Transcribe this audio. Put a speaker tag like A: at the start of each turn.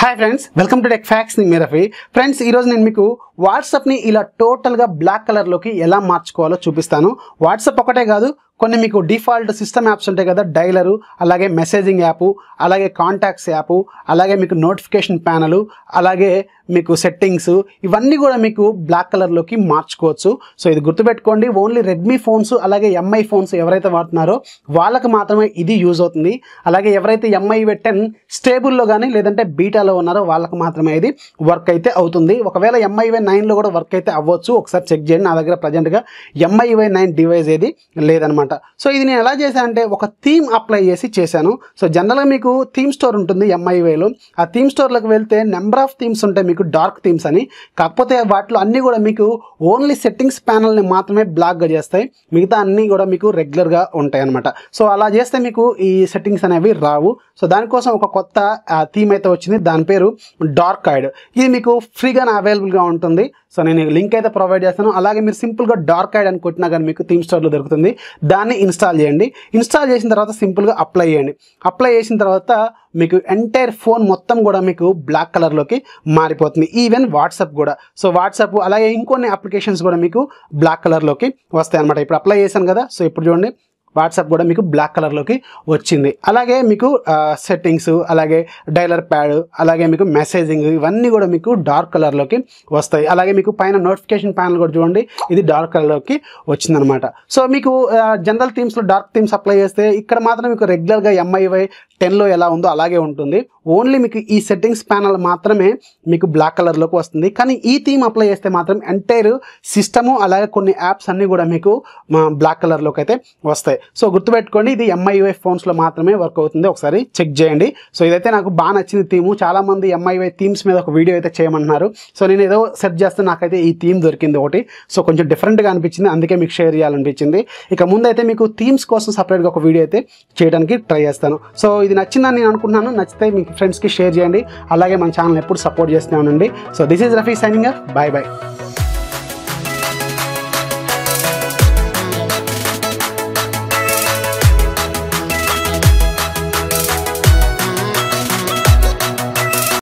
A: hi friends welcome to TechFacts मी Rafi friends ఈ రోజు నేను మీకు వాట్సాప్ ని ఇలా టోటల్ గా బ్లాక్ కలర్ లోకి ఎలా మార్చుకోవాలో చూపిస్తాను వాట్సాప్ ఒకటే కాదు కొన్ని మీకు డిఫాల్ట్ సిస్టమ్ యాప్స్ ఉంటాయి కదా డైలర్ అలాగే మెసేజింగ్ యాప్ అలాగే కాంటాక్ట్స్ యాప్ అలాగే మీకు నోటిఫికేషన్ ప్యానల్ అలాగే మీకు సెట్టింగ్స్ ఇవన్నీ కూడా మీకు బ్లాక్ కలర్ లోకి మార్చుకోవచ్చు సో ఇది గుర్తుపెట్టుకోండి ఓన్లీ రెడ్మీ ఫోన్స్ అలాగే MI ఫోన్స్ ఎవరైతే వాడుతున్నారో వాళ్ళకి మాత్రమే ఇది యూజ్ అవుతుంది అలాగే ఎవరైతే MIUI 10 స్టేబుల్ లో గానీ లేదంటే బీటాలో ఉన్నారో వాళ్ళకి మాత్రమే ఇది వర్క్ అయితే అవుతుంది ఒకవేళ MIUI 9 లో కూడా వర్క్ అయితే అవ్వచ్చు ఒకసారి చెక్ చేయండి నా దగ్గర ప్రెజెంట్ గా MIUI 9 డివైస్ ఏది లేదన్నమాట సో ఇది నేను ఎలా చేశాను అంటే ఒక థీమ్ అప్లై చేసి చేశాను సో జనరల్ గా మీకు థీమ్ స్టోర్ ఉంటుంది MIUI లో ఆ థీమ్ స్టోర్ లోకి వెళ్తే నెంబర్ ఆఫ్ థీమ్స్ ఉంటాయి మీకు డార్క్ థీమ్స్ అని కాకపోతే వాటిలో అన్ని కూడా మీకు ఓన్లీ సెట్టింగ్స్ ప్యానల్ ని మాత్రమే బ్లాక్ గా చేస్తాయి మిగతా అన్ని కూడా మీకు రెగ్యులర్ గా ఉంటాయి అన్నమాట సో అలా చేస్తే మీకు ఈ సెట్టింగ్స్ అనేవి రావు సో దానికోసం ఒక కొత్త థీమ్ అయితే వచ్చింది దాని పేరు డార్క్ ఐడ్ ఇది మీకు ఫ్రీగానే అవైలబుల్ గా ఉంటుంది సో నేను లింక్ అయితే ప్రొవైడ్ చేస్తాను అలాగే మీరు సింపుల్ గా డార్క్ ఐడ్ అని కొట్టినా కానీ మీకు థీమ్ స్టోర్ లో దొరుకుతుంది దాన్ని ఇన్స్టాల్ చేయండి ఇన్స్టాల్ చేసిన తర్వాత సింపుల్ గా అప్లై చేయండి అప్లై చేసిన తర్వాత మీకు ఎంటైర్ ఫోన్ మొత్తం కూడా మీకు బ్లాక్ కలర్ లోకి మారిపోతుంది ఈవెన్ వాట్సాప్ కూడా సో వాట్సాప్ అలాగే ఇంకొన్ని అప్లికేషన్స్ కూడా మీకు బ్లాక్ కలర్ లోకి వస్తాయి అనమాట ఇప్పుడు అప్లై చేశాను కదా సో ఇప్పుడు చూడండి వాట్సాప్ కూడా మీకు బ్లాక్ కలర్ లోకి వచ్చింది అలాగే మీకు సెట్టింగ్స్ అలాగే డైలర్ ప్యాడ్ అలాగే మీకు మెసేజింగ్ ఇవన్నీ కూడా మీకు డార్క్ కలర్ లోకి వస్తాయి అలాగే మీకు పైన నోటిఫికేషన్ ప్యానల్ కూడా చూడండి ఇది డార్క్ కలర్ లోకి వచ్చిందనమాట సో మీకు జనరల్ థీమ్స్ లో డార్క్ థీమ్స్ అప్లై చేస్తే ఇక్కడ మాత్రం మీకు రెగ్యులర్ గా MIUI 10 లో ఎలా ఉందో అలాగే ఉంటుంది ఓన్లీ మీకు ఈ సెట్టింగ్స్ ప్యానల్ మాత్రమే మీకు బ్లాక్ కలర్ లోకి వస్తుంది కానీ ఈ థీమ్ అప్లై చేస్తే మాత్రం ఎంటైర్ సిస్టము అలాగే కొన్ని యాప్స్ అన్ని కూడా మీకు బ్లాక్ కలర్ లోకి అయితే వస్తాయి సో గుర్తుపెట్టుకోండి ఇది MIUI ఫోన్స్ లో మాత్రమే వర్క్ అవుతుంది ఒకసారి చెక్ చేయండి సో ఇదైతే నాకు బాగా నచ్చింది థీము చాలా మంది MIUI థీమ్స్ మీద ఒక వీడియో అయితే చేయమంటున్నారు సో నేను ఏదో సెర్చ్ చేస్తే నాకైతే ఈ థీమ్ దొరికింది ఒకటి సో కొంచెం డిఫరెంట్గా అనిపించింది అందుకే మీకు షేర్ చేయాలనిపించింది ఇక ముందైతే మీకు థీమ్స్ కోసం సపరేట్గా ఒక వీడియో అయితే చేయడానికి ట్రై చేస్తాను సో ఇది నచ్చిందని నేను అనుకుంటున్నాను నచ్చితే మీ ఫ్రెండ్స్కి షేర్ చేయండి అలాగే మన ఛానల్ ఎప్పుడు సపోర్ట్ చేస్తూనే ఉండండి so this is Rafi signing off by by